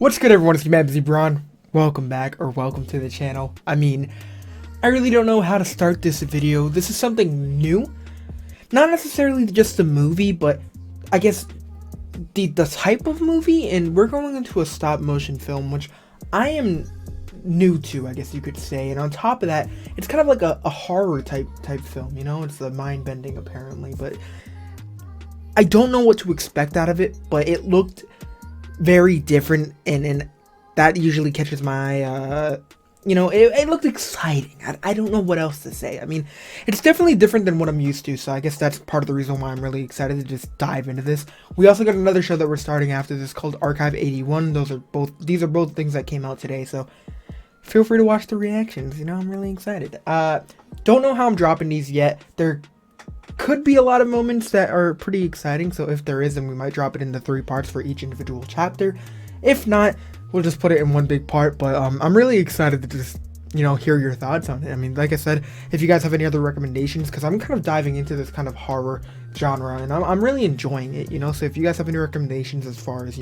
What's good, everyone? It's your man, Busy Braun. Welcome back, or welcome to the channel. I mean, I really don't know how to start this video. This is something new. Not necessarily just the movie, but I guess the type of movie, and we're going into a stop motion film, which I am new to, I guess you could say. And on top of that, it's kind of like a horror type film, you know? It's the mind-bending, apparently, but I don't know what to expect out of it, but it looked very different, and that usually catches my it looked exciting. I don't know what else to say. I mean, it's definitely different than what I'm used to, so I guess that's part of the reason why I'm really excited to just dive into this. We also got another show that we're starting after this called Archive 81. These are both things that came out today, so feel free to watch the reactions. You know, I'm really excited. Don't know how I'm dropping these yet. There could be a lot of moments that are pretty exciting, so if there is, then we might drop it into 3 parts for each individual chapter. If not, we'll just put it in one big part. But I'm really excited to just, hear your thoughts on it. I mean, like I said, if you guys have any other recommendations, because I'm kind of diving into this kind of horror genre, and I'm really enjoying it, so if you guys have any recommendations as far as,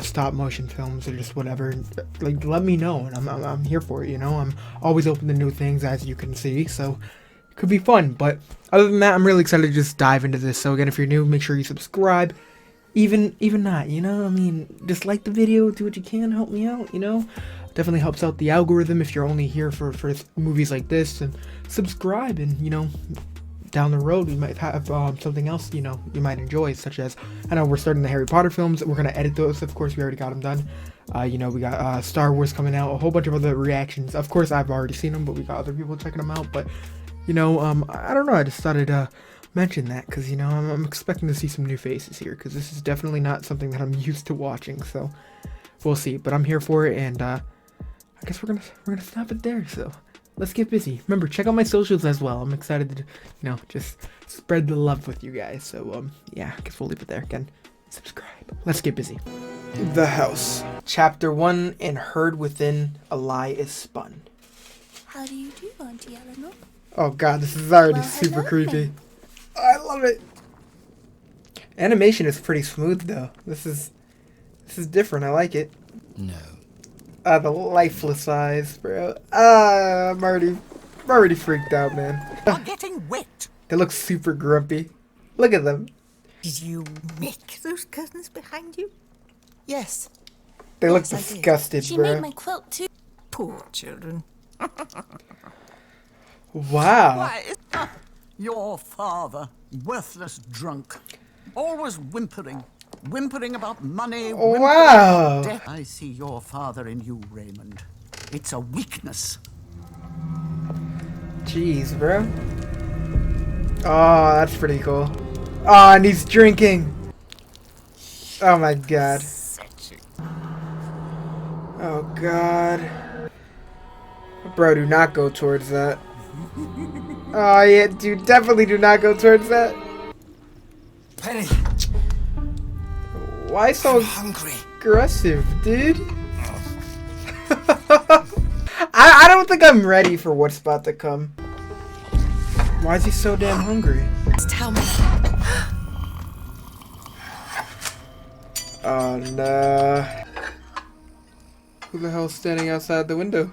stop motion films or just whatever, like, let me know, and I'm here for it, I'm always open to new things, as you can see, so could be fun. But other than that, I'm really excited to just dive into this. So again, if you're new, make sure you subscribe. Even not, I mean, just like the video, do what you can, help me out, definitely helps out the algorithm if you're only here for movies like this. And subscribe, and down the road we might have something else you might enjoy, such as, I know we're starting the Harry Potter films. We're gonna edit those, of course. We already got them done. We got Star Wars coming out, a whole bunch of other reactions. Of course, I've already seen them, but we got other people checking them out. But I don't know, I just thought I'd mention that, because, I'm expecting to see some new faces here, because this is definitely not something that I'm used to watching, so we'll see. But I'm here for it, and I guess we're gonna stop it there, so let's get busy. Remember, check out my socials as well. I'm excited to, just spread the love with you guys, so, yeah, I guess we'll leave it there. Again, subscribe. Let's get busy. The House. Chapter 1, and Heard Within, a Lie is Spun. How do you do, Auntie Eleanor? Oh god, this is already super creepy. Oh, I love it. Animation is pretty smooth though. This is different. I like it. No. The lifeless eyes, bro. I'm already freaked out, man. You're getting wet. They look super grumpy. Look at them. Did you make those curtains behind you? Yes. They look Yes, I did. disgusted, She bro. made my quilt too. Poor children. Wow. Why, your father, worthless drunk, always whimpering about money. Wow. Death. I see your father in you, Raymond. It's a weakness. Jeez, bro. Oh, that's pretty cool. Oh, and he's drinking. Oh my god. Oh god. Bro, do not go towards that. Oh yeah, dude, definitely do not go towards that. Penny, Why so I'm hungry. aggressive, dude? I don't think I'm ready for what's about to come. Why is he so damn hungry? Tell me. Oh no. Who the hell's standing outside the window?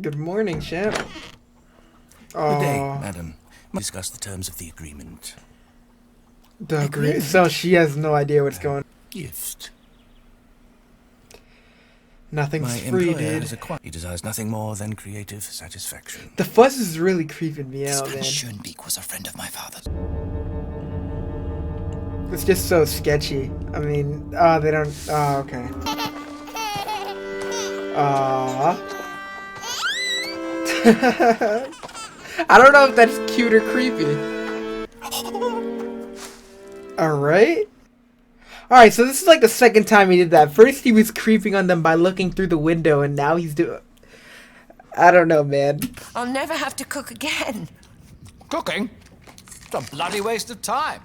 Good morning, champ. Good day, madam. Discuss the terms of the agreement. So she has no idea what's going on. Gift. Nothing's My free, employer dude. has acquired. He desires nothing more than creative satisfaction. The fuss is really creeping me out, man. Schoenbeek was a friend of my father's. It's just so sketchy. I mean, they don't. Oh, okay. I don't know if that's cute or creepy. Alright. Alright, so this is like the second time he did that. First he was creeping on them by looking through the window, and now he's doing... I don't know, man. I'll never have to cook again. Cooking? It's a bloody waste of time.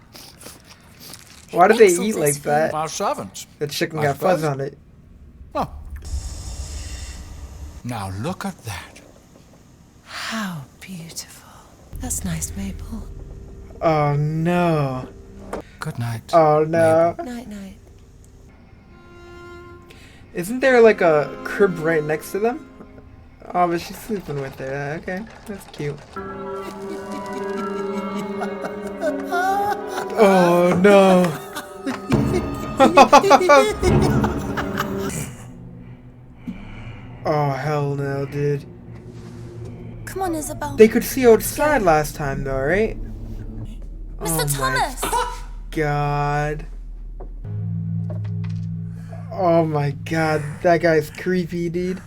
Why do they makes all eat this like that? Our servants. The chicken I got fuzz suppose. on it. Oh. Now look at that. How beautiful. That's nice, Maple. Oh no. Good night. Oh no. Night, night. Isn't there like a crib right next to them? Oh, but she's sleeping with her. Okay, that's cute. Oh no. Oh hell no, dude. Come on, Isabel. They could see outside last time though, right? Mr. Thomas! God. Oh my god, that guy's creepy, dude.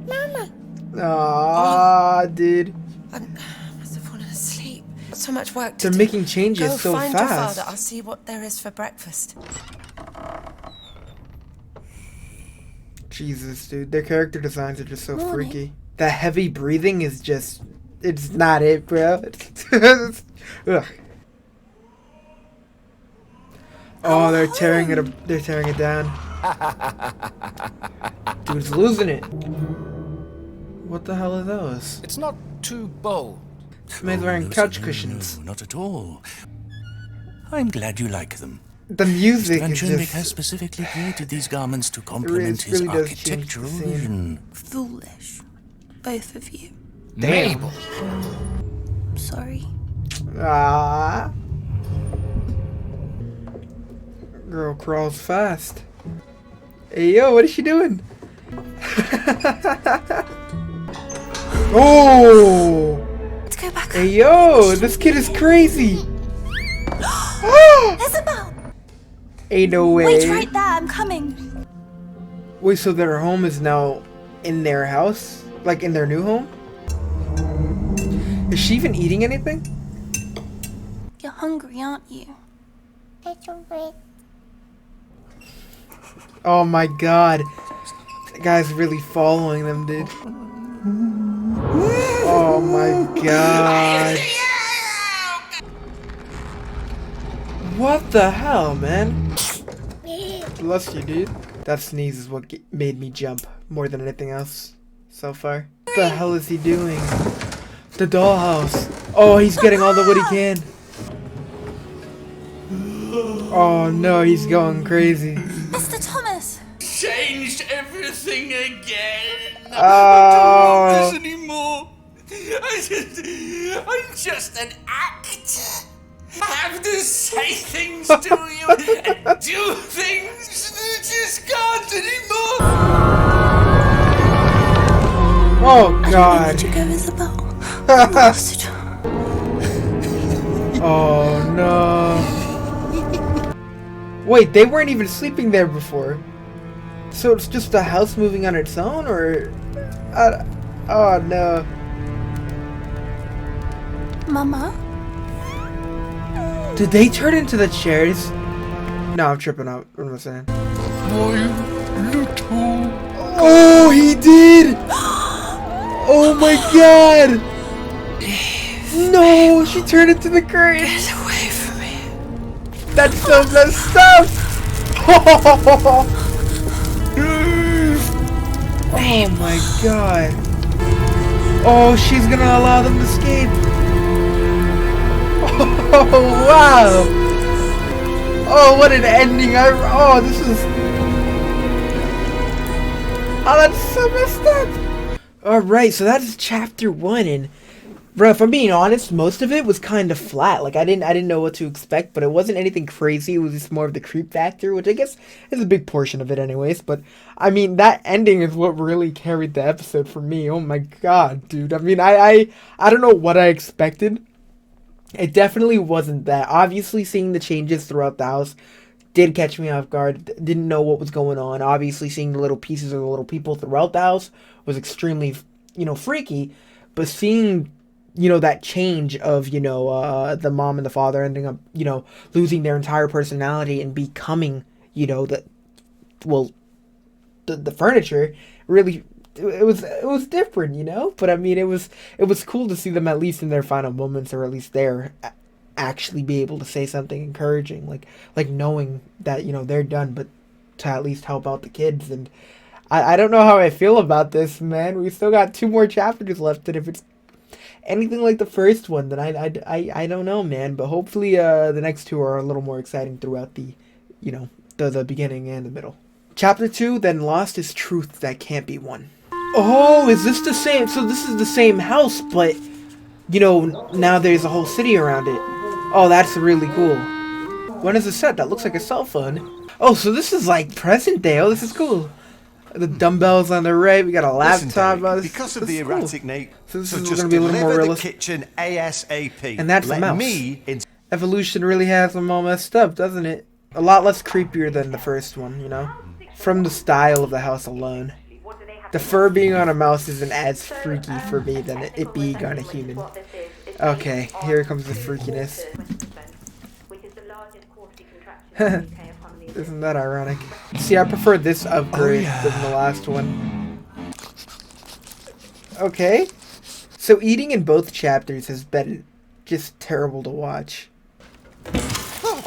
Mama. Aw, dude. I must have fallen asleep. So much work to They're do. making changes Go so find your fast. father. I'll see what there is for breakfast. Jesus, dude. Their character designs are just so Morning. freaky. That heavy breathing is just... It's not it, bro. Ugh. Oh, they're tearing it. They're tearing it down. Dude's losing it. What the hell are those? It's not too bold. This man's wearing no, couch no, cushions. No, not at all. I'm glad you like them. The music Van is Schoenbeck just... has specifically created these garments to complement his really does change the architectural scene. vision. Foolish. Both of you. Damn. Mabel. Sorry. Ah. Girl crawls fast. Hey yo, what is she doing? Oh! Let's go back. Hey yo, this kid is crazy. Isabel! Ain't no way. Wait right there, I'm coming. Wait, so their home is now in their house? Like in their new home? Is she even eating anything? You're hungry, aren't you? Oh my god. The guy's really following them, dude. Oh my god. What the hell, man? Bless you, dude. That sneeze is what made me jump more than anything else so far. What the hell is he doing? The dollhouse. Oh, he's getting all the wood he can. Oh no, he's going crazy. Mr. Thomas! Changed everything again. Oh. I don't want this anymore. I'm just an actor. I have to say things to you and do things that just can't anymore. Oh god. Where'd you go, Isabel? I'm lost. Oh no. Wait, they weren't even sleeping there before. So it's just the house moving on its own, or... oh no. Mama? Did they turn into the chairs? No, I'm tripping out. What am I saying? Oh, he did! Oh my god! No, she turned into the crane. Get away from me. That's so messed up! Oh my god. Oh, she's gonna allow them to escape. Oh, wow. Oh, what an ending. Oh, this is... Oh, that's so messed up. Alright, so that is chapter 1, and... Bro, if I'm being honest, most of it was kind of flat. Like, I didn't know what to expect, but it wasn't anything crazy. It was just more of the creep factor, which I guess is a big portion of it anyways. But, I mean, that ending is what really carried the episode for me. Oh my god, dude. I mean, I don't know what I expected. It definitely wasn't that. Obviously, seeing the changes throughout the house did catch me off guard. Didn't know what was going on. Obviously, seeing the little pieces of the little people throughout the house was extremely, freaky. But seeing... that change of, the mom and the father ending up, losing their entire personality and becoming, the furniture, really, it was different, but I mean, it was cool to see them at least in their final moments, or at least there, actually be able to say something encouraging, like knowing that, they're done, but to at least help out the kids. And I don't know how I feel about this, man. We still got 2 more chapters left, and if it's anything like the first one, then I don't know, man. But hopefully the next 2 are a little more exciting throughout the The beginning and the middle. Chapter 2, then lost is truth that can't be won. Oh, is this the same? So this is the same house, but, you know, now there's a whole city around it. Oh, that's really cool. When is it set? That looks like a cell phone. Oh, so this is like present day. Oh, this is cool. The dumbbells on the right. We got a laptop. Derek, because of the erratic nature, so this is just going to be a little more deliver the realistic. kitchen ASAP. And that's the mouse. Evolution really has them all messed up, doesn't it? A lot less creepier than the first one, you know? From the style of the house alone. The fur being on a mouse isn't as freaky for me than it being on a human. Okay, here comes the freakiness. Isn't that ironic? See, I prefer this upgrade than the last one. Okay. So eating in both chapters has been just terrible to watch.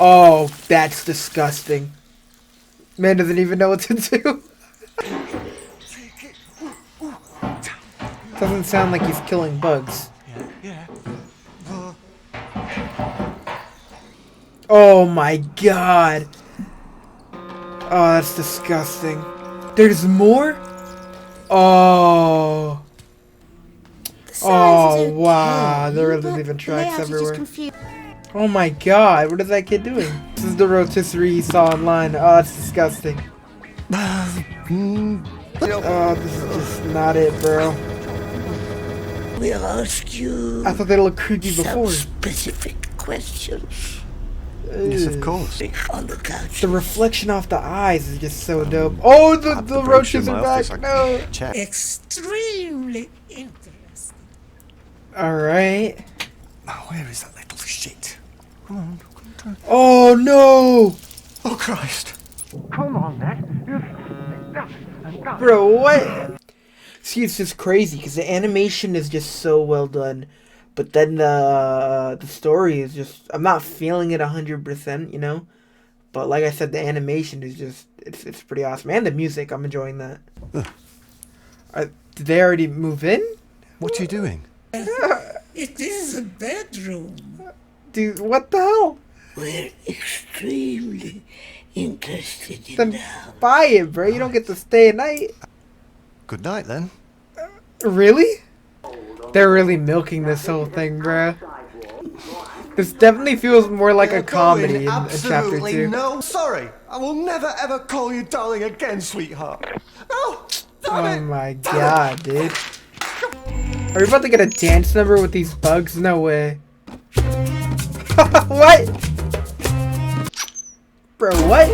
Oh, that's disgusting. Man doesn't even know what to do. Doesn't sound like he's killing bugs. Oh my god. Oh, that's disgusting. There's more? Oh. Oh, wow. There are leaving tracks everywhere. Oh my god, what is that kid doing? This is the rotisserie he saw online. Oh, that's disgusting. Oh, this is just not it, bro. We'll ask you I thought they looked creepy before. specific questions. Yes, of course. On the couch. The reflection off the eyes is just so dope. Oh, the roaches are back. No. Extremely interesting. Alright. Oh, where is that little shit? Come on. Oh, no. Oh, Christ. Bro, what? See, it's just crazy because the animation is just so well done. But then the story is just... I'm not feeling it 100%, you know? But like I said, the animation is just... It's pretty awesome. And the music, I'm enjoying that. Did they already move in? What are you doing? It is a bedroom. Dude, what the hell? We're extremely interested in Then the house. buy it, bro. You don't get to stay at night. Good night, then. Really? They're really milking this whole thing, bro. This definitely feels more like a comedy in chapter 2. No, sorry. I will never ever call you darling again, sweetheart. Oh, Oh my god, dude. Are we about to get a dance number with these bugs? No way. What? Bro, what?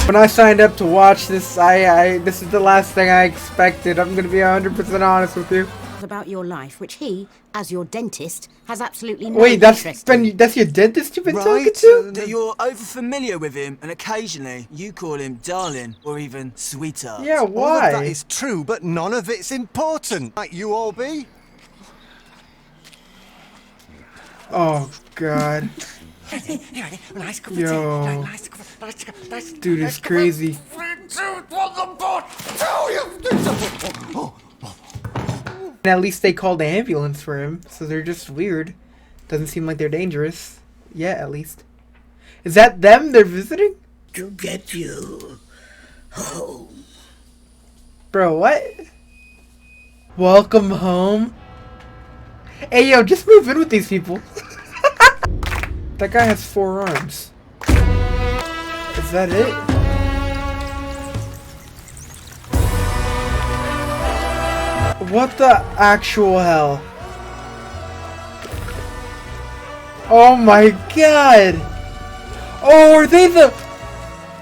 When I signed up to watch this, this is the last thing I expected. I'm gonna be 100% honest with you. About your life, which he, as your dentist, has absolutely no Wait, that's interest in. that's your dentist you've been talking to? That you're over familiar with him, and occasionally you call him darling or even sweetheart. Yeah, all of why? that is true, but none of it's important. Like you all be. Oh god. Yo. Dude is crazy. And at least they called the ambulance for him, so they're just weird. Doesn't seem like they're dangerous. Yeah, at least. Is that them they're visiting? To get you home. Bro, what? Welcome home? Hey, yo, just move in with these people. That guy has 4 arms. Is that it? What the actual hell? Oh my god! Oh, are they the...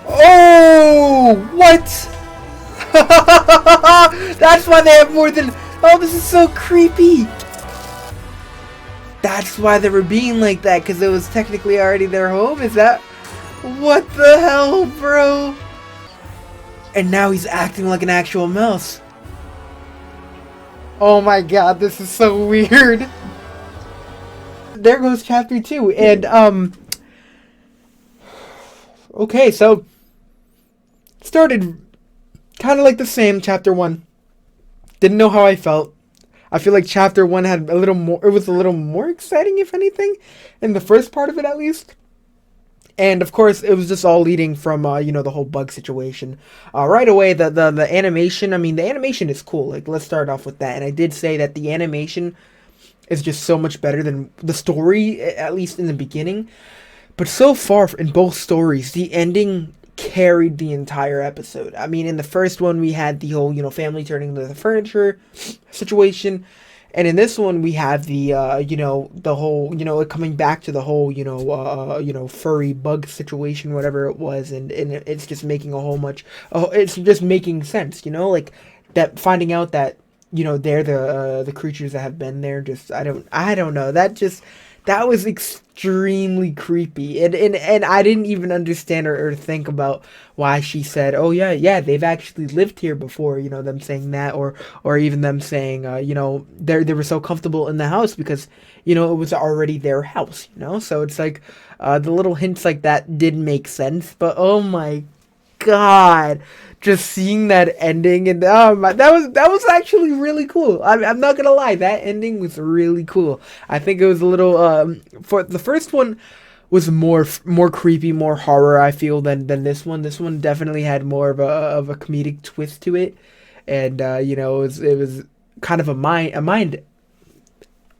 Oh, what? That's why they have more than... Oh, this is so creepy! That's why they were being like that, because it was technically already their home? Is that... What the hell, bro? And now he's acting like an actual mouse. Oh my god, this is so weird. There goes chapter 2, and, okay, so... Started kind of like the same, chapter 1. Didn't know how I felt. I feel like chapter 1 had a little more, it was a little more exciting, if anything, in the first part of it at least. And of course, it was just all leading from you know, the whole bug situation. Right away, the animation. I mean, the animation is cool. Like, let's start off with that. And I did say that the animation is just so much better than the story, at least in the beginning. But so far in both stories, the ending carried the entire episode. I mean, in the first one, we had the whole, you know, family turning into the furniture situation. And in this one, we have the, you know, the whole, you know, coming back to the whole, you know, furry bug situation, whatever it was. And it's just making a whole much, it's just making sense, you know, like that, finding out that, you know, they're the creatures that have been there. Just, I don't know. That was extremely creepy, and I didn't even understand or think about why she said, "Oh yeah, they've actually lived here before." You know, them saying that, or even them saying, you know, they were so comfortable in the house because, you know, it was already their house. You know, so it's like the little hints like that did make sense, but oh my god, just seeing that ending, and oh my, that was actually really cool. I'm not gonna lie, that ending was really cool. I think it was a little for the first one was more creepy, more horror, I feel, than this one. This one definitely had more of a comedic twist to it, and you know, it was kind of a mind,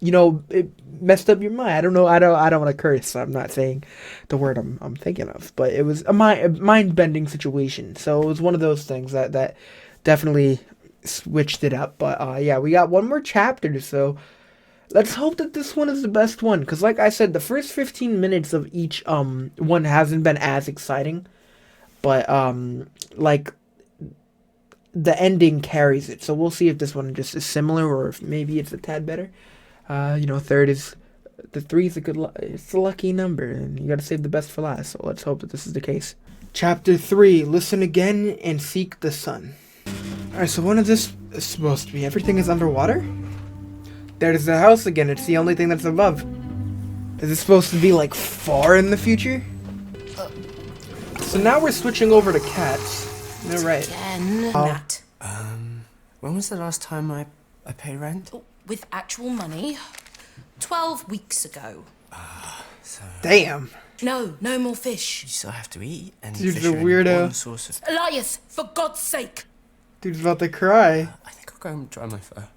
you know, it messed up your mind. I don't know. I don't want to curse. So I'm not saying the word I'm thinking of, but it was a mind bending situation. So it was one of those things that definitely switched it up. But yeah, we got one more chapter. So let's hope that this one is the best one. Because like I said, the first 15 minutes of each one hasn't been as exciting, but like the ending carries it. So we'll see if this one just is similar or if maybe it's a tad better. You know, three is a good, it's a lucky number, and you gotta save the best for last, so let's hope that this is the case. Chapter 3, Listen Again and Seek the Sun. Alright, so when is this supposed to be? Everything is underwater? There's the house again, it's the only thing that's above. Is it supposed to be, like, far in the future? So now we're switching over to cats. Alright. Nat. When was the last time I paid rent? With actual money. 12 weeks ago. So... Damn. No more fish. You still have to eat, and Dude's fish a are an weirdo. important source of... Elias, for God's sake. Dude's about to cry. I think I'll go and dry my fur.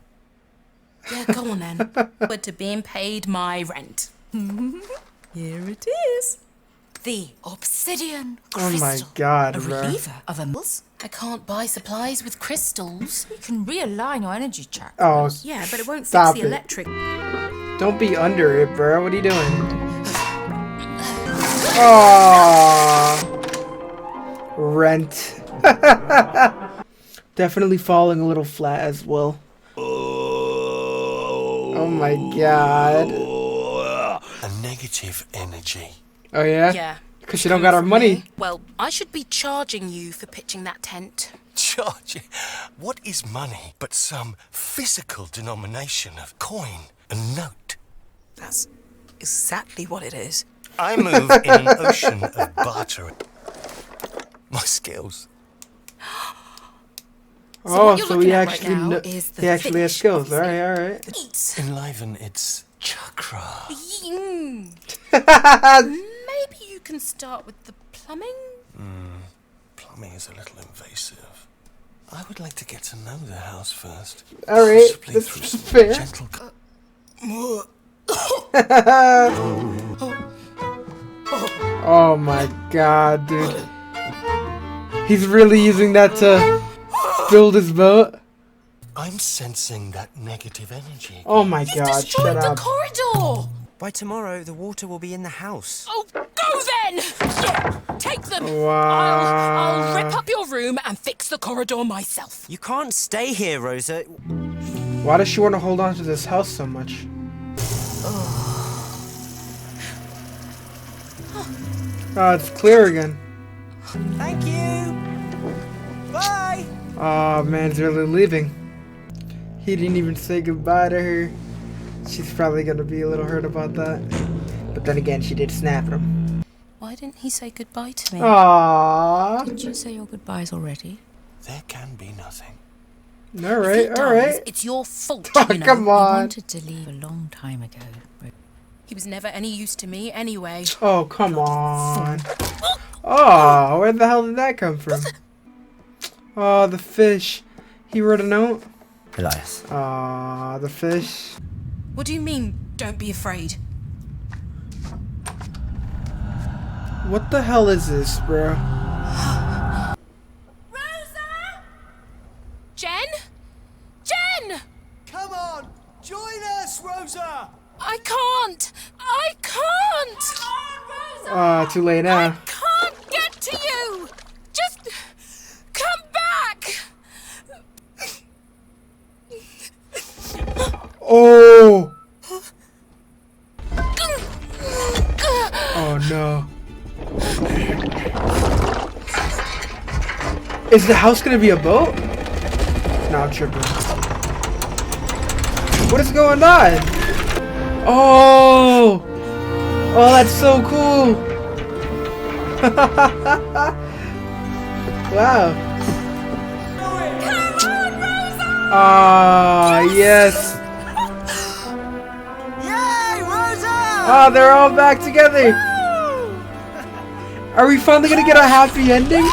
Yeah, go on then. But to being paid my rent. Here it is. The obsidian crystal. Oh my god, a bro. reliever of a I can't buy supplies with crystals. You can realign your energy chakras. Oh, yeah, but it won't stop fix the it. electric. Don't be under it, bro. What are you doing? Aww. Rent. Definitely falling a little flat as well. Oh my god. A negative energy. Oh yeah? Yeah. Because you don't got our money. Well, I should be charging you for pitching that tent. Charge? What is money but some physical denomination of coin and note? That's exactly what it is. I move in an ocean of barter. My skills. Oh, so so he actually he actually has skills. All right. Enliven its chakra. Maybe you can start with the plumbing? Plumbing is a little invasive. I would like to get to know the house first. All right, Possibly that's through some fair. gentle Oh my god, dude. He's really using that to build his boat. I'm sensing that negative energy. Oh my god, shut the up. corridor! By tomorrow, the water will be in the house. Oh, go then! Take them! Wow. I'll rip up your room and fix the corridor myself. You can't stay here, Rosa. Why does she want to hold on to this house so much? Oh, it's clear again. Thank you! Bye! Oh, man's really leaving. He didn't even say goodbye to her. She's probably gonna be a little hurt about that. But then again, she did snap at him. Why didn't he say goodbye to me? Aww. Didn't you say your goodbyes already? There can be nothing. Alright, alright. It's your fault, Oh, you know. come on. I wanted to leave a long time ago. He was never any use to me anyway. Oh, come on. Oh, where the hell did that come from? Oh, the fish. He wrote a note? Elias. Ah, the fish. What do you mean, don't be afraid? What the hell is this, bro? Rosa! Jen? Jen! Come on! Join us, Rosa! I can't! I can't! Ah, too late now. I can't get to you! Just come back! Oh! Oh no. Is the house gonna be a boat? No, I'm tripping. What is going on? Oh! Oh, that's so cool! Wow. Ah, yes. Yay, Rosa! Oh, they're all back together. Are we finally gonna get a happy ending?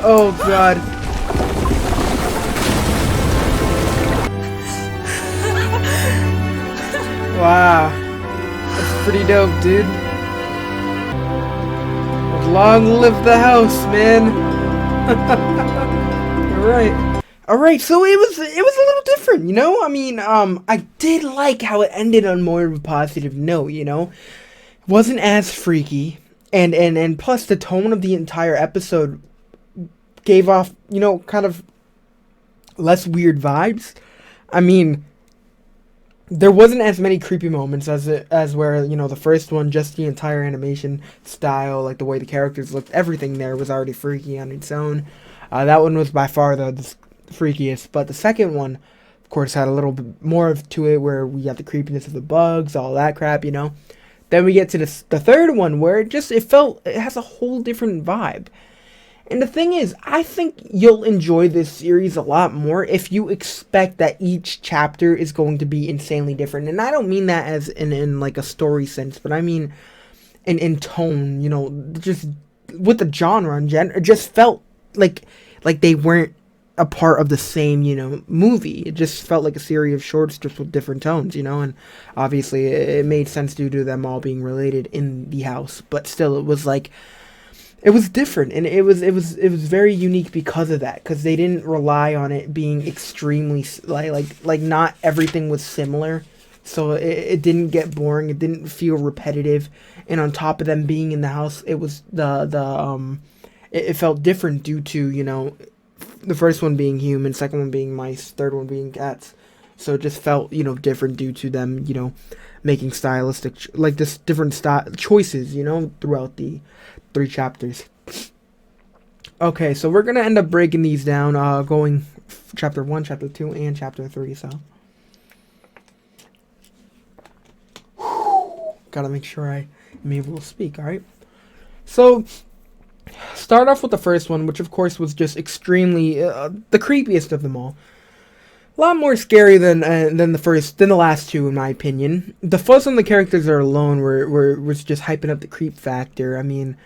Oh god. Wow. That's pretty dope, dude. Long live the house, man. Alright. Alright, so it was a little different, you know? I mean, I did like how it ended on more of a positive note, you know? It wasn't as freaky. And plus the tone of the entire episode gave off, you know, kind of less weird vibes. I mean, there wasn't as many creepy moments as where, you know, the first one, just the entire animation style, like the way the characters looked, everything there was already freaky on its own. That one was by far the freakiest, but the second one, of course, had a little bit more to it, where we got the creepiness of the bugs, all that crap, you know. Then we get to the third one, where it has a whole different vibe. And the thing is, I think you'll enjoy this series a lot more if you expect that each chapter is going to be insanely different. And I don't mean that as in like a story sense, but I mean in tone, you know, just with the genre in general. It just felt like they weren't a part of the same, you know, movie. It just felt like a series of shorts just with different tones, you know, and obviously it made sense due to them all being related in the house, but still it was like, it was different, and it was very unique because of that, because they didn't rely on it being extremely like not everything was similar, so it didn't get boring, it didn't feel repetitive, and on top of them being in the house, it was it felt different due to, you know, the first one being human, second one being mice, third one being cats, so it just felt, you know, different due to them, you know, making stylistic like this different style choices, you know, throughout the 3 chapters. Okay, so we're gonna end up breaking these down, going chapter 1, chapter 2, and chapter 3. So gotta make sure I am able to speak. All right. So start off with the first one, which of course was just extremely the creepiest of them all. A lot more scary than the last two, in my opinion. The fuzz on the characters are alone was just hyping up the creep factor. I mean,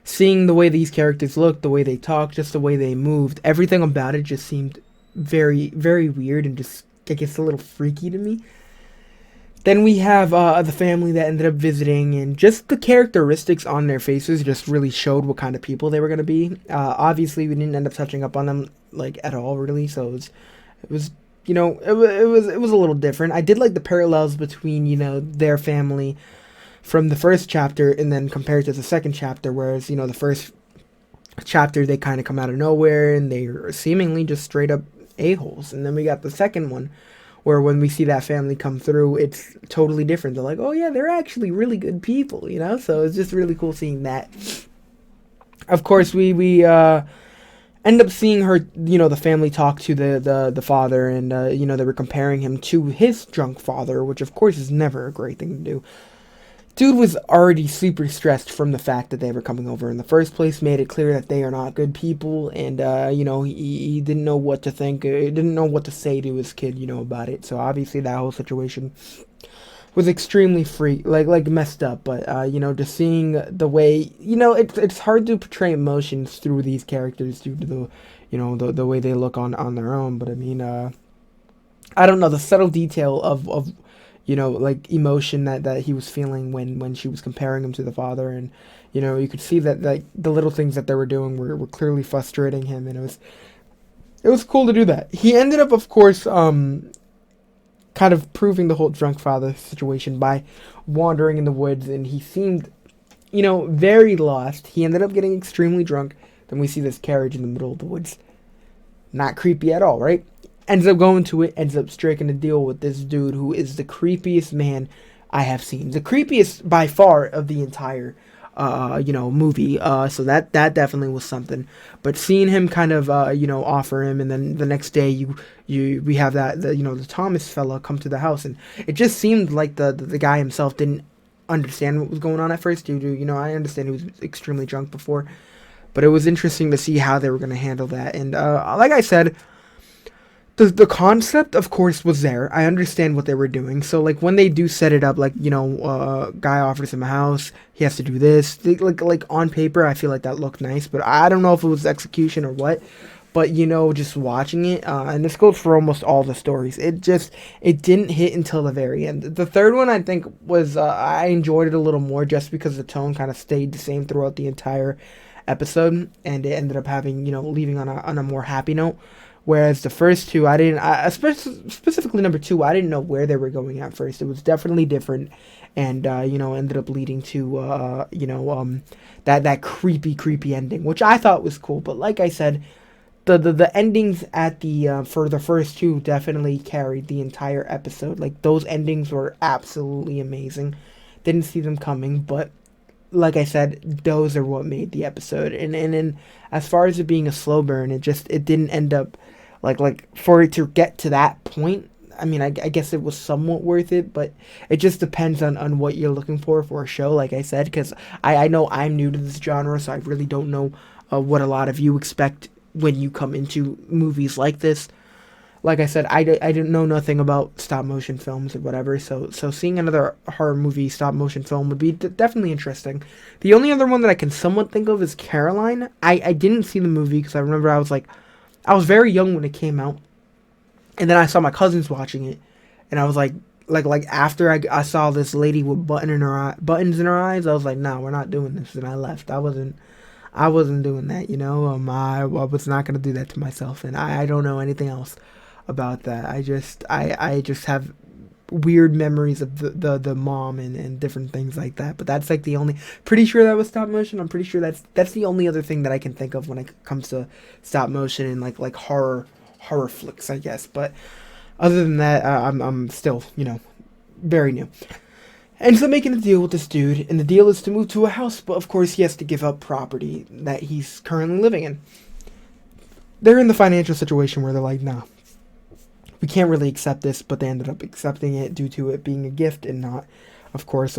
seeing the way these characters looked, the way they talked, just the way they moved, everything about it just seemed very, very weird and just, I guess, a little freaky to me. Then we have the family that ended up visiting, and just the characteristics on their faces just really showed what kind of people they were going to be. Obviously, we didn't end up touching up on them, like, at all, really, so it was you know, it was a little different. I did like the parallels between, you know, their family from the first chapter and then compared to the second chapter, whereas, you know, the first chapter they kind of come out of nowhere and they're seemingly just straight up a-holes, and then we got the second one where when we see that family come through, it's totally different. They're like, oh yeah, they're actually really good people, you know, so it's just really cool seeing that. Of course, we end up seeing her, you know, the family talk to the father, and you know, they were comparing him to his drunk father, which of course is never a great thing to do. Dude was already super stressed from the fact that they were coming over in the first place, made it clear that they are not good people, and you know, he didn't know what to think, didn't know what to say to his kid, you know, about it. So obviously that whole situation was extremely like messed up. But you know, just seeing the way, you know, it's hard to portray emotions through these characters due to the, you know, the way they look on their own. But I mean, I don't know, the subtle detail of you know, like emotion that he was feeling when she was comparing him to the father, and you know, you could see that like the little things that they were doing were clearly frustrating him, and it was cool to do that. He ended up, of course, kind of proving the whole drunk father situation by wandering in the woods, and he seemed, you know, very lost. He ended up getting extremely drunk. Then we see this carriage in the middle of the woods. Not creepy at all, right? Ends up going to it, ends up striking a deal with this dude who is the creepiest man I have seen. The creepiest by far of the entire you know, movie. So that definitely was something. But seeing him kind of you know, offer him, and then the next day we have that you know, the Thomas fella come to the house, and it just seemed like the guy himself didn't understand what was going on at first due to, you know, I understand he was extremely drunk before, but it was interesting to see how they were going to handle that. And like I said, the concept, of course, was there. I understand what they were doing. So, like, when they do set it up, like, you know, guy offers him a house, he has to do this. Like on paper, I feel like that looked nice, but I don't know if it was execution or what. But, you know, just watching it, and this goes for almost all the stories, it didn't hit until the very end. The third one, I think, was, I enjoyed it a little more just because the tone kind of stayed the same throughout the entire episode, and it ended up having, you know, leaving on a more happy note. Whereas the first two, specifically number two, I didn't know where they were going at first. It was definitely different, and you know, ended up leading to you know, that creepy ending, which I thought was cool. But like I said, the endings at the for the first two definitely carried the entire episode. Like, those endings were absolutely amazing. Didn't see them coming, but like I said, those are what made the episode. And as far as it being a slow burn, it didn't end up like for it to get to that point. I mean, I guess it was somewhat worth it, but it just depends on what you're looking for a show, like I said, because I know I'm new to this genre, so I really don't know what a lot of you expect when you come into movies like this. Like I said, I didn't know nothing about stop motion films or whatever, so seeing another horror movie stop motion film would be definitely interesting. The only other one that I can somewhat think of is Caroline. I didn't see the movie because I remember I was very young when it came out, and then I saw my cousins watching it, and I was like after I saw this lady with buttons in her eyes, I was like, no, we're not doing this, and I left. I wasn't doing that, you know. I was not gonna do that to myself, and I don't know anything else about that. I just have weird memories of the mom and different things like that. But that's like the only, pretty sure that was stop motion. I'm pretty sure that's the only other thing that I can think of when it comes to stop motion and like horror flicks, I guess. But other than that, I'm still, you know, very new. Ends up making a deal with this dude, and the deal is to move to a house, but of course he has to give up property that he's currently living in. They're in the financial situation where they're like, nah, we can't really accept this, but they ended up accepting it due to it being a gift and not, of course,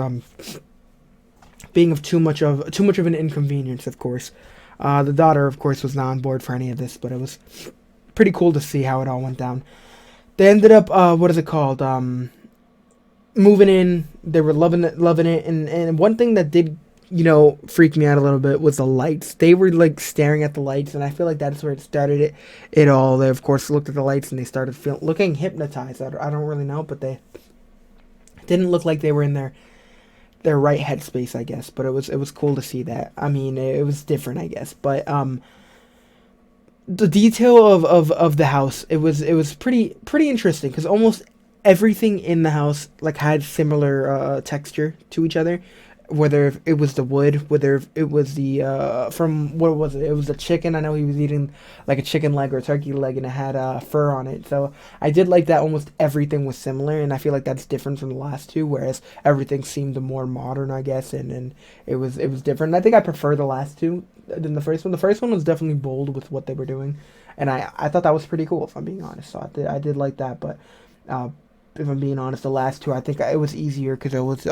being of too much of an inconvenience. Of course, the daughter, of course, was not on board for any of this, but it was pretty cool to see how it all went down. They ended up, what is it called? Moving in. They were loving it, and one thing that did, you know, freak me out a little bit was the lights. They were like staring at the lights, and I feel like that's where it started it all. They of course looked at the lights and they started looking hypnotized. I don't really know, but they didn't look like they were in their right headspace, I guess. But it was cool to see that. I mean, it was different, I guess. But the detail of the house, it was pretty interesting, because almost everything in the house like had similar texture to each other. Whether it was the wood, whether it was the from what was it? It was the chicken. I know he was eating like a chicken leg or a turkey leg, and it had fur on it. So I did like that. Almost everything was similar, and I feel like that's different from the last two. Whereas everything seemed more modern, I guess, and it was different. And I think I prefer the last two than the first one. The first one was definitely bold with what they were doing, and I thought that was pretty cool, if I'm being honest. So I did like that, but if I'm being honest, the last two, I think it was easier because it was.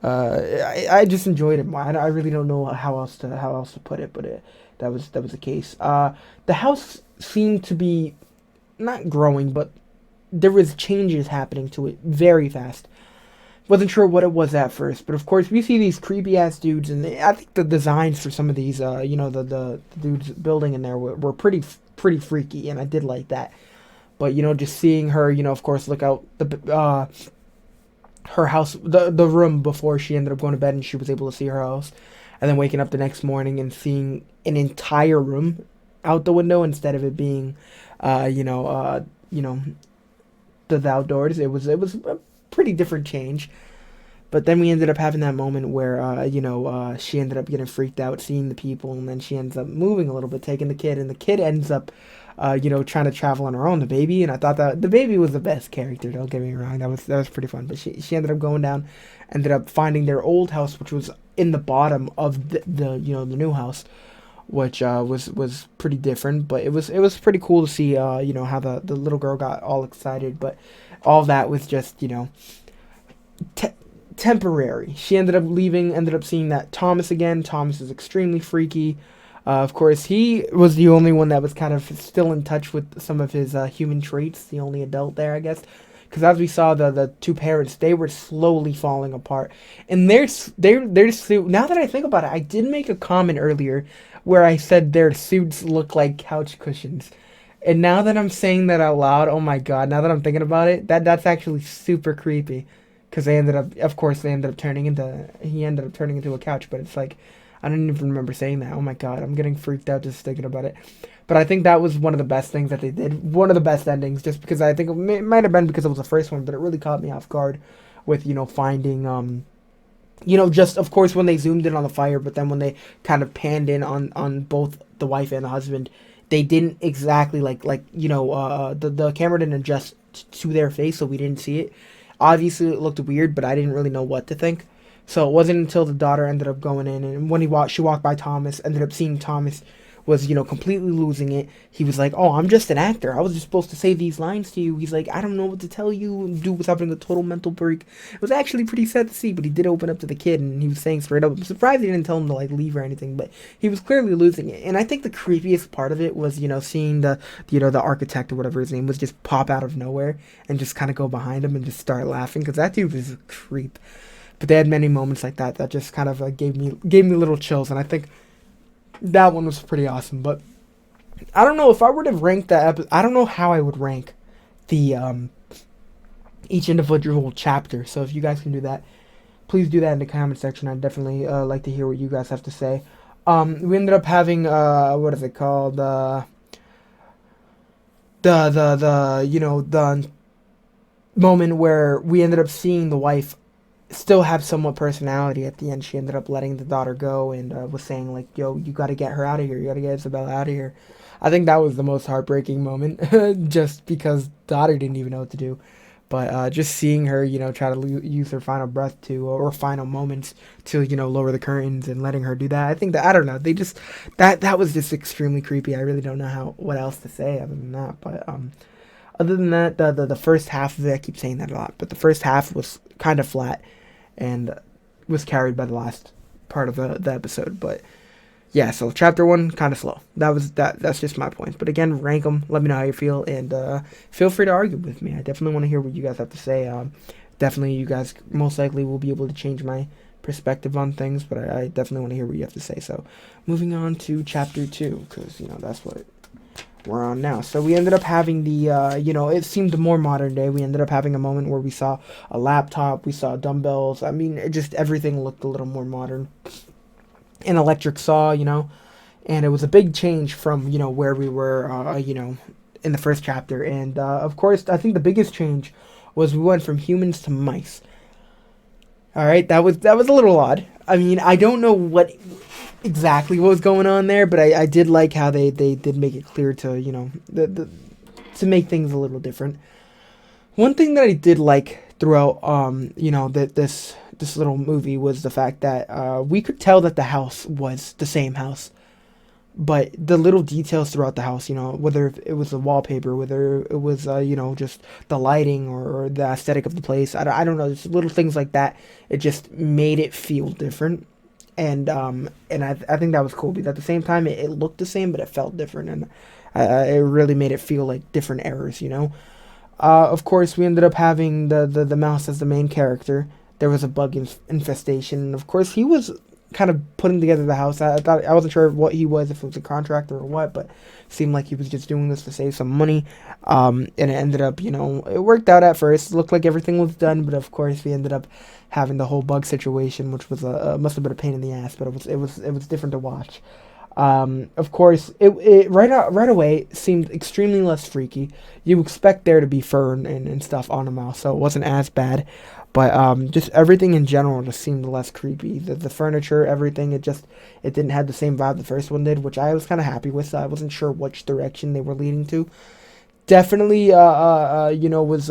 I just enjoyed it more. I really don't know how else to put it, but that was the case. The house seemed to be not growing, but there was changes happening to it very fast. Wasn't sure what it was at first, but of course we see these creepy ass dudes, and I think the designs for some of these, the dudes building in there were pretty freaky, and I did like that. But just seeing her, of course, look out the her house, the room before she ended up going to bed, and she was able to see her house, and then waking up the next morning and seeing an entire room out the window instead of it being, the outdoors. It was a pretty different change. But then we ended up having that moment where, she ended up getting freaked out seeing the people, and then she ends up moving a little bit, taking the kid, and the kid ends up, trying to travel on her own, the baby. And I thought that the baby was the best character. Don't get me wrong, that was pretty fun. But she ended up going down, ended up finding their old house, which was in the bottom of the new house, which was pretty different. But it was pretty cool to see, how the little girl got all excited. But all that was just, temporary. She ended up leaving, ended up seeing that Thomas again. Thomas is extremely freaky. Of course, he was the only one that was kind of still in touch with some of his human traits, the only adult there, I guess. Because as we saw, the two parents, they were slowly falling apart. And their suit, now that I think about it, I did make a comment earlier where I said their suits look like couch cushions. And now that I'm saying that out loud, oh my god, now that I'm thinking about it, that's actually super creepy. Because he ended up turning into a couch. But it's like, I don't even remember saying that. Oh my god, I'm getting freaked out just thinking about it. But I think that was one of the best things that they did. One of the best endings, just because I think it might have been because it was the first one, but it really caught me off guard with, finding, just, of course, when they zoomed in on the fire, but then when they kind of panned in on both the wife and the husband, they didn't exactly, the camera didn't adjust to their face, so we didn't see it. Obviously, it looked weird, but I didn't really know what to think. So it wasn't until the daughter ended up going in, and when she walked by Thomas, ended up seeing Thomas was, completely losing it. He was like, oh, I'm just an actor. I was just supposed to say these lines to you. He's like, I don't know what to tell you. Dude was having a total mental break. It was actually pretty sad to see, but he did open up to the kid, and he was saying straight up, I'm surprised he didn't tell him to, leave or anything, but he was clearly losing it. And I think the creepiest part of it was, seeing the architect or whatever his name was just pop out of nowhere and just kind of go behind him and just start laughing, because that dude was a creep. But they had many moments like that just kind of gave me little chills, and I think that one was pretty awesome. But I don't know if I were to rank that episode. I don't know how I would rank the each individual chapter. So if you guys can do that, please do that in the comment section. I'd definitely like to hear what you guys have to say. We ended up having what is it called? The moment where we ended up seeing the wife still have somewhat personality at the end. She ended up letting the daughter go and was saying, like, yo, you got to get her out of here. You got to get Isabella out of here. I think that was the most heartbreaking moment, just because daughter didn't even know what to do. But just seeing her, try to use her final breath or final moments to, lower the curtains and letting her do that. I think that, I don't know, they just, that was just extremely creepy. I really don't know what else to say other than that. But other than that, the first half of it, I keep saying that a lot, but the first half was kind of flat and was carried by the last part of the episode. But yeah, so chapter 1 kind of slow. That's just my point. But again, rank them. Let me know how you feel, and feel free to argue with me. I definitely want to hear what you guys have to say. Definitely, you guys most likely will be able to change my perspective on things, but I definitely want to hear what you have to say. So moving on to chapter 2, because that's what we're on now. So we ended up having the it seemed more modern day. We ended up having a moment where we saw a laptop, we saw dumbbells. I mean, everything looked a little more modern. An electric saw, and it was a big change from where we were in the first chapter. And of course, I think the biggest change was we went from humans to mice. All right, that was a little odd. I mean, I don't know what exactly what was going on there, but I did like how they did make it clear to to make things a little different. One thing that I did like throughout that this little movie was the fact that we could tell that the house was the same house, but the little details throughout the house, whether it was the wallpaper, whether it was just the lighting or the aesthetic of the place, I don't know, just little things like that, it just made it feel different. And I think that was cool, because at the same time it looked the same, but it felt different, and it really made it feel like different eras. Of course, we ended up having the mouse as the main character. there was a bug infestation. And of course, he was kind of putting together the house. I wasn't sure what he was, if it was a contractor or what, but it seemed like he was just doing this to save some money. And it ended up, you know, it worked out at first. It looked like everything was done, but of course we ended up having the whole bug situation, which was must have been a pain in the ass, but it was different to watch. Of course, it right away seemed extremely less freaky. You expect there to be fur and stuff on a mouse, so it wasn't as bad. But just everything in general just seemed less creepy. The furniture, everything, it didn't have the same vibe the first one did, which I was kind of happy with. So I wasn't sure which direction they were leading to. Definitely, you know, was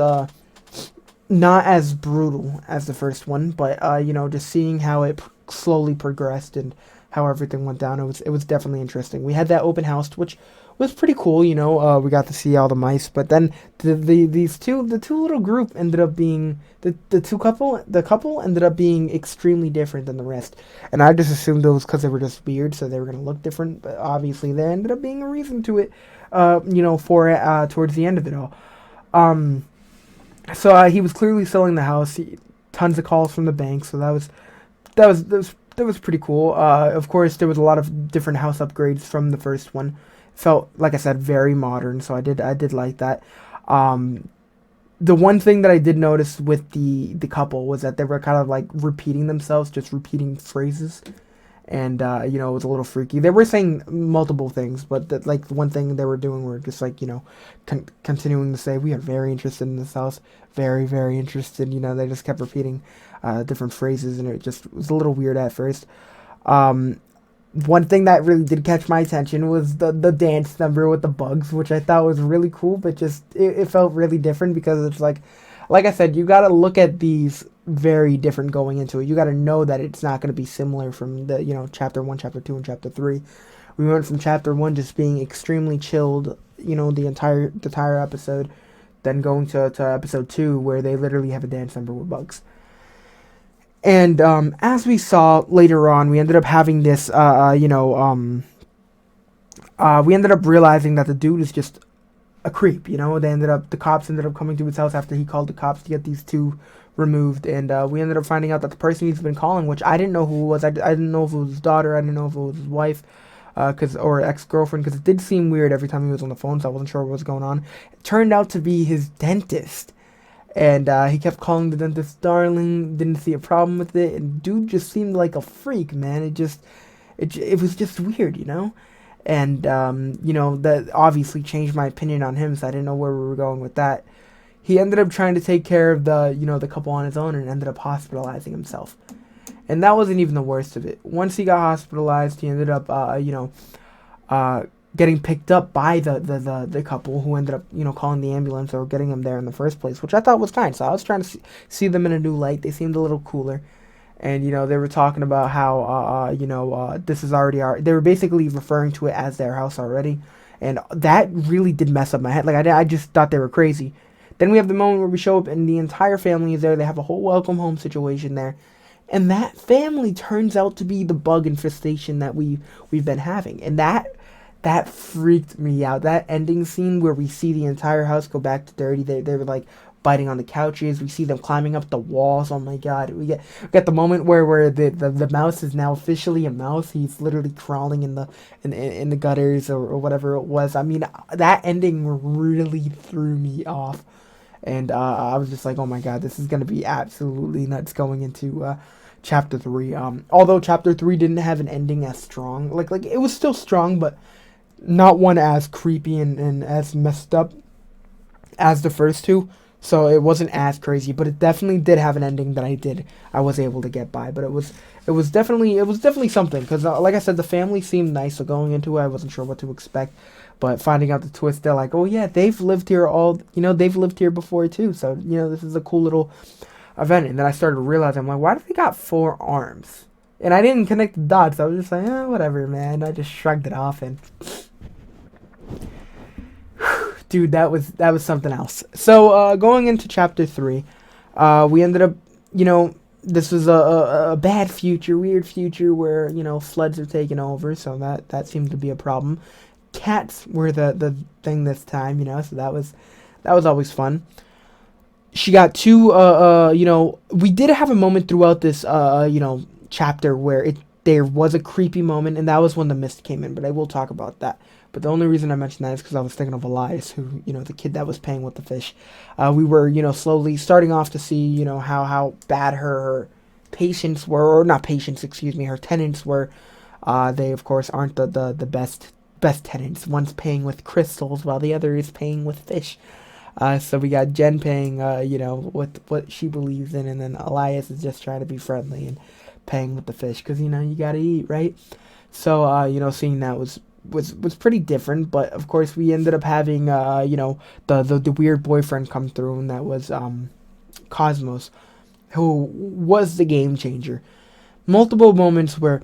not as brutal as the first one, but you know, just seeing how it slowly progressed and how everything went down, it was definitely interesting. We had that open house, which was pretty cool, you know. We got to see all the mice, but then the two little group ended up being the couple ended up being extremely different than the rest, and I just assumed it was because they were just weird, so they were gonna look different. But obviously, there ended up being a reason to it, you know, for it towards the end of it all. So he was clearly selling the house. Tons of calls from the bank, so that was pretty cool. Of course, there was a lot of different house upgrades from the first one. Felt, like I said, very modern, so I did like that. The one thing that I did notice with the couple was that they were kind of like repeating themselves, just repeating phrases, and you know, it was a little freaky. They were saying multiple things, but like the one thing they were doing were just like, you know, continuing to say, "We are very interested in this house, very, very interested." You know, they just kept repeating different phrases, and it just was a little weird at first. One thing that really did catch my attention was the dance number with the bugs, which I thought was really cool, but just it felt really different because it's like I said, you gotta look at these very different going into it. You gotta know that it's not gonna be similar from the, you know, chapter 1, chapter 2, and chapter 3. We went from chapter 1 just being extremely chilled, you know, the entire episode, then going to episode 2 where they literally have a dance number with bugs. And as we saw later on, we ended up having this, you know, we ended up realizing that the dude is just a creep, you know. The cops ended up coming to his house after he called the cops to get these two removed, and we ended up finding out that the person he's been calling, which I didn't know who it was, I didn't know if it was his daughter, I didn't know if it was his wife, or ex-girlfriend, because it did seem weird every time he was on the phone, so I wasn't sure what was going on. It turned out to be his dentist. And he kept calling the dentist darling, didn't see a problem with it, and dude just seemed like a freak, man. It was just weird, you know? And, you know, that obviously changed my opinion on him, so I didn't know where we were going with that. He ended up trying to take care of the couple on his own and ended up hospitalizing himself. And that wasn't even the worst of it. Once he got hospitalized, he ended up, getting picked up by the couple who ended up, you know, calling the ambulance or getting him there in the first place, which I thought was fine. So I was trying to see them in a new light. They seemed a little cooler. And, you know, they were talking about how, this is already they were basically referring to it as their house already. And that really did mess up my head. Like, I just thought they were crazy. Then we have the moment where we show up and the entire family is there. They have a whole welcome home situation there. And that family turns out to be the bug infestation that we've been having. And that freaked me out. That ending scene where we see the entire house go back to dirty. They were like biting on the couches. We see them climbing up the walls. Oh my god. We get the moment where the mouse is now officially a mouse. He's literally crawling in the gutters or whatever it was. I mean, that ending really threw me off. And I was just like, oh my god, this is gonna be absolutely nuts going into chapter 3. Although chapter 3 didn't have an ending as strong. Like it was still strong, but not one as creepy and as messed up as the first two, so it wasn't as crazy, but it definitely did have an ending that I was able to get by. But it was definitely something, because like I said, the family seemed nice, so going into it I wasn't sure what to expect, but finding out the twist, they're like, oh yeah, they've lived here they've lived here before too, so you know, this is a cool little event. And then I started realizing, I'm like, why do they got 4 arms? And I didn't connect the dots. I was just like, whatever, man. I just shrugged it off, and dude, that was something else. So going into chapter 3, we ended up, you know, this was a bad future, weird future where, you know, floods are taking over, so that seemed to be a problem. Cats were the thing this time, you know, so that was always fun. she got two, we did have a moment throughout this, chapter where there was a creepy moment, and that was when the mist came in, but I will talk about that. But the only reason I mentioned that is because I was thinking of Elias, who, the kid that was playing with the fish. We were, slowly starting off to see, how bad her patients were, or not patients, excuse me, her tenants were. They, of course, aren't the best tenants. One's paying with crystals, while the other is paying with fish. So we got Jen paying, with what she believes in, and then Elias is just trying to be friendly and paying with the fish, because, you gotta eat, right? So, seeing that was pretty different, but of course we ended up having, the weird boyfriend come through, and that was, Cosmos, who was the game changer. Multiple moments where,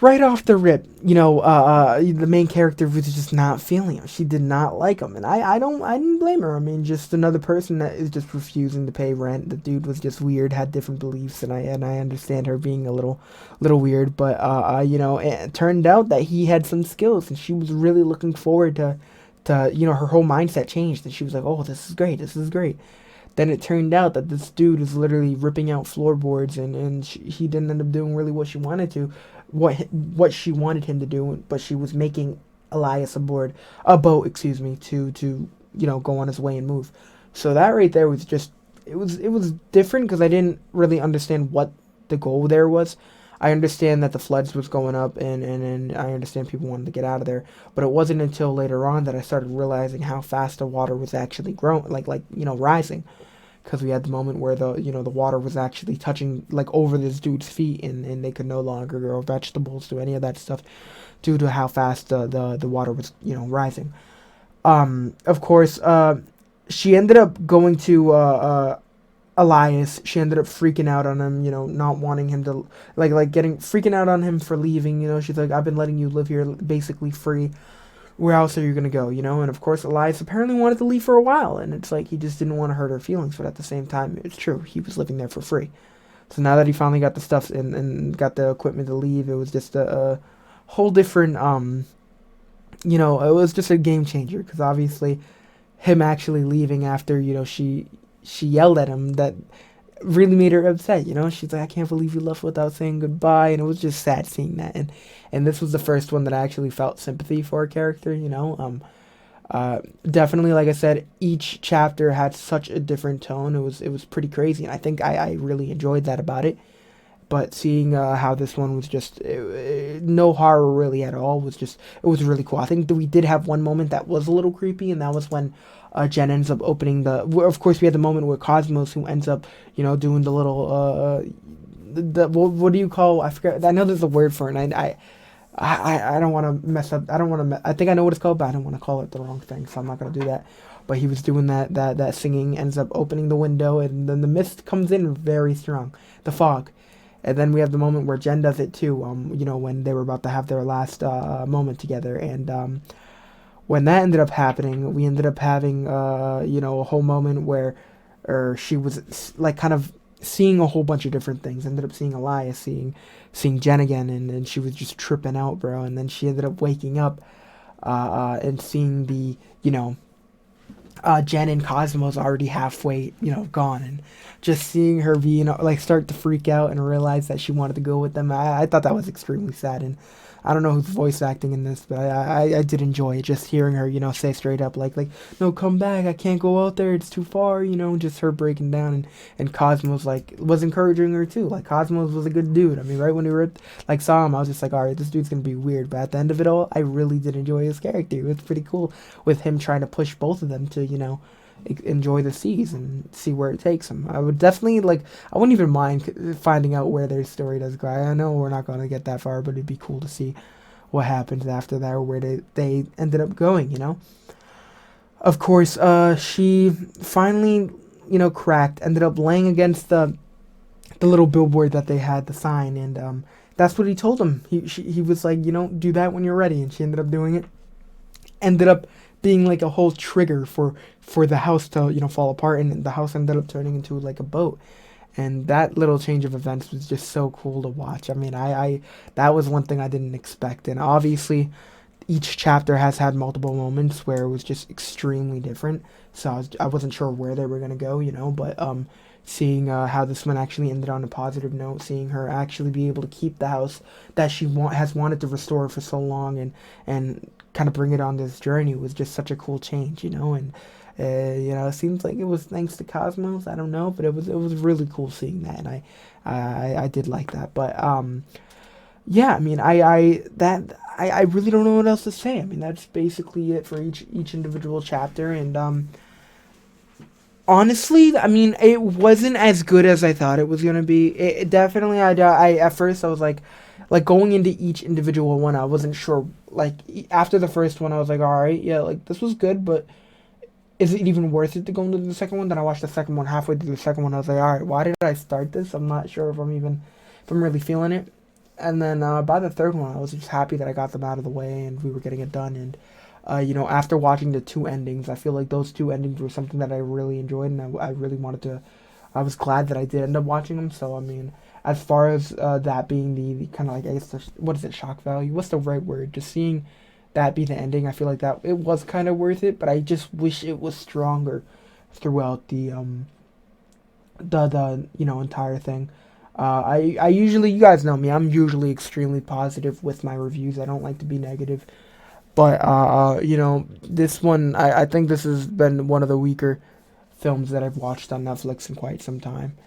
right off the rip, the main character was just not feeling him. She did not like him, and I didn't blame her. I mean, just another person that is just refusing to pay rent. The dude was just weird, had different beliefs, and I understand her being a little weird, but it turned out that he had some skills, and she was really looking forward to her whole mindset changed, and she was like, oh, this is great. Then it turned out that this dude is literally ripping out floorboards, and he didn't end up doing really what she wanted to. What she wanted him to do, but she was making Elias aboard a boat, to go on his way and move. So that right there was just it was different, because I didn't really understand what the goal there was. I understand that the floods was going up, and I understand people wanted to get out of there, but it wasn't until later on that I started realizing how fast the water was actually growing, rising. Because we had the moment where the water was actually touching over this dude's feet, and they could no longer grow vegetables, do any of that stuff, due to how fast the water was rising. Of course, she ended up going to Elias. She ended up freaking out on him, not wanting him to freaking out on him for leaving. She's like, I've been letting you live here basically free. Where else are you going to go, And of course, Elias apparently wanted to leave for a while, and it's like he just didn't want to hurt her feelings, but at the same time, it's true. He was living there for free. So now that he finally got the stuff and got the equipment to leave, it was just a whole different, it was just a game changer, because obviously him actually leaving after, she yelled at him, that really made her upset, She's like, I can't believe you left without saying goodbye, and it was just sad seeing that. And this was the first one that I actually felt sympathy for a character, Definitely, like I said, each chapter had such a different tone. It was pretty crazy, and I think I really enjoyed that about it. But seeing how this one was just no horror really at all it was really cool. I think that we did have one moment that was a little creepy, and that was when Jen ends up opening of course we had the moment where Cosmos, who ends up doing the little what do you call, I forget, I know there's a word for it, and I don't want to mess up. I think I know what it's called, but I don't want to call it the wrong thing, so I'm not going to do that. But he was doing that singing, ends up opening the window, and then the mist comes in very strong, the fog. And then we have the moment where Jen does it too, when they were about to have their last moment together. And when that ended up happening, we ended up having, a whole moment where she was kind of seeing a whole bunch of different things. Ended up seeing Elias, seeing Jen again, and she was just tripping out, bro. And then she ended up waking up and seeing the, Jen and Cosmos already halfway, gone, and just seeing her be, start to freak out and realize that she wanted to go with them. I thought that was extremely sad, and I don't know who's voice acting in this, but I did enjoy it, just hearing her, say straight up, no, come back, I can't go out there, it's too far, just her breaking down, and Cosmos, was encouraging her, too. Cosmos was a good dude. I mean, right when we were, saw him, I was just like, alright, this dude's gonna be weird, but at the end of it all, I really did enjoy his character. It was pretty cool, with him trying to push both of them to, enjoy the seas and see where it takes them. I would definitely, I wouldn't even mind finding out where their story does go. I know we're not going to get that far, but it'd be cool to see what happens after that, or where they ended up going, Of course, she finally, cracked, ended up laying against the little billboard that they had, the sign, and that's what he told him. He was like, do that when you're ready, and she ended up doing it. Ended up being a whole trigger for the house to fall apart, and the house ended up turning into a boat. And that little change of events was just so cool to watch. I mean, I that was one thing I didn't expect. And obviously each chapter has had multiple moments where it was just extremely different. So I wasn't sure where they were gonna go, you know. But seeing how this one actually ended on a positive note, seeing her actually be able to keep the house that she has wanted to restore for so long, and kind of bring it on this journey was just such a cool change, you know. And you know, it seems like it was thanks to Cosmos. I don't know, but it was really cool seeing that, and I did like that. But yeah, I mean, I really don't know what else to say. I mean, that's basically it for each individual chapter, and honestly, I mean, it wasn't as good as I thought it was gonna be. It definitely, I at first I was like going into each individual one, I wasn't sure. Like after the first one, I was like, all right, yeah, like this was good, but is it even worth it to go into the second one? Then I watched the second one. Halfway through the second one, I was like, all right, why did I start this? I'm not sure if I'm really feeling it. And then by the third one, I was just happy that I got them out of the way and we were getting it done. And you know, after watching the two endings, I feel like those two endings were something that I really enjoyed, and I really wanted to. I was glad that I did end up watching them. So I mean, as far as that being the kind of like, I guess what is it, shock value? What's the right word? Just seeing that be the ending, I feel like that it was kind of worth it, but I just wish it was stronger throughout the you know, entire thing. I usually, you guys know me, I'm usually extremely positive with my reviews. I don't like to be negative, but you know, this one, I think this has been one of the weaker films that I've watched on Netflix in quite some time.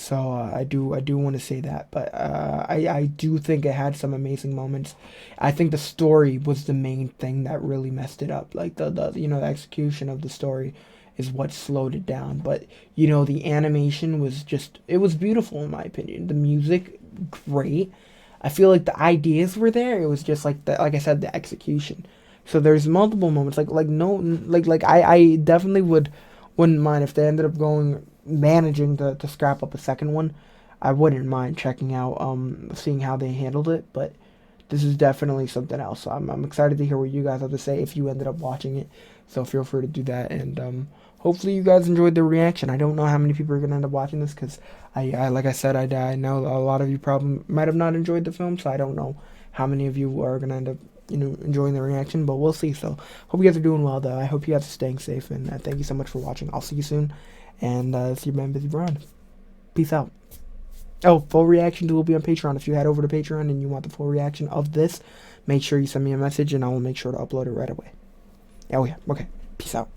So I do want to say that, but I do think it had some amazing moments. I think the story was the main thing that really messed it up. Like the you know, the execution of the story is what slowed it down. But you know, the animation was just, it was beautiful in my opinion. The music, great. I feel like the ideas were there. It was just like like I said, the execution. So there's multiple moments I definitely wouldn't mind if they ended up managing to scrap up a second one. I wouldn't mind checking out seeing how they handled it, but this is definitely something else. So I'm excited to hear what you guys have to say if you ended up watching it. So feel free to do that, and hopefully you guys enjoyed the reaction. I don't know how many people are gonna end up watching this, because I like I said, I know a lot of you probably might have not enjoyed the film, so I don't know how many of you are gonna end up, you know, enjoying the reaction, but we'll see. So hope you guys are doing well, though. I hope you guys are staying safe, and thank you so much for watching. I'll see you soon. And it's your man, Busy Braun. Peace out. Oh, full reactions will be on Patreon. If you head over to Patreon and you want the full reaction of this, make sure you send me a message and I will make sure to upload it right away. Oh, yeah. Okay. Peace out.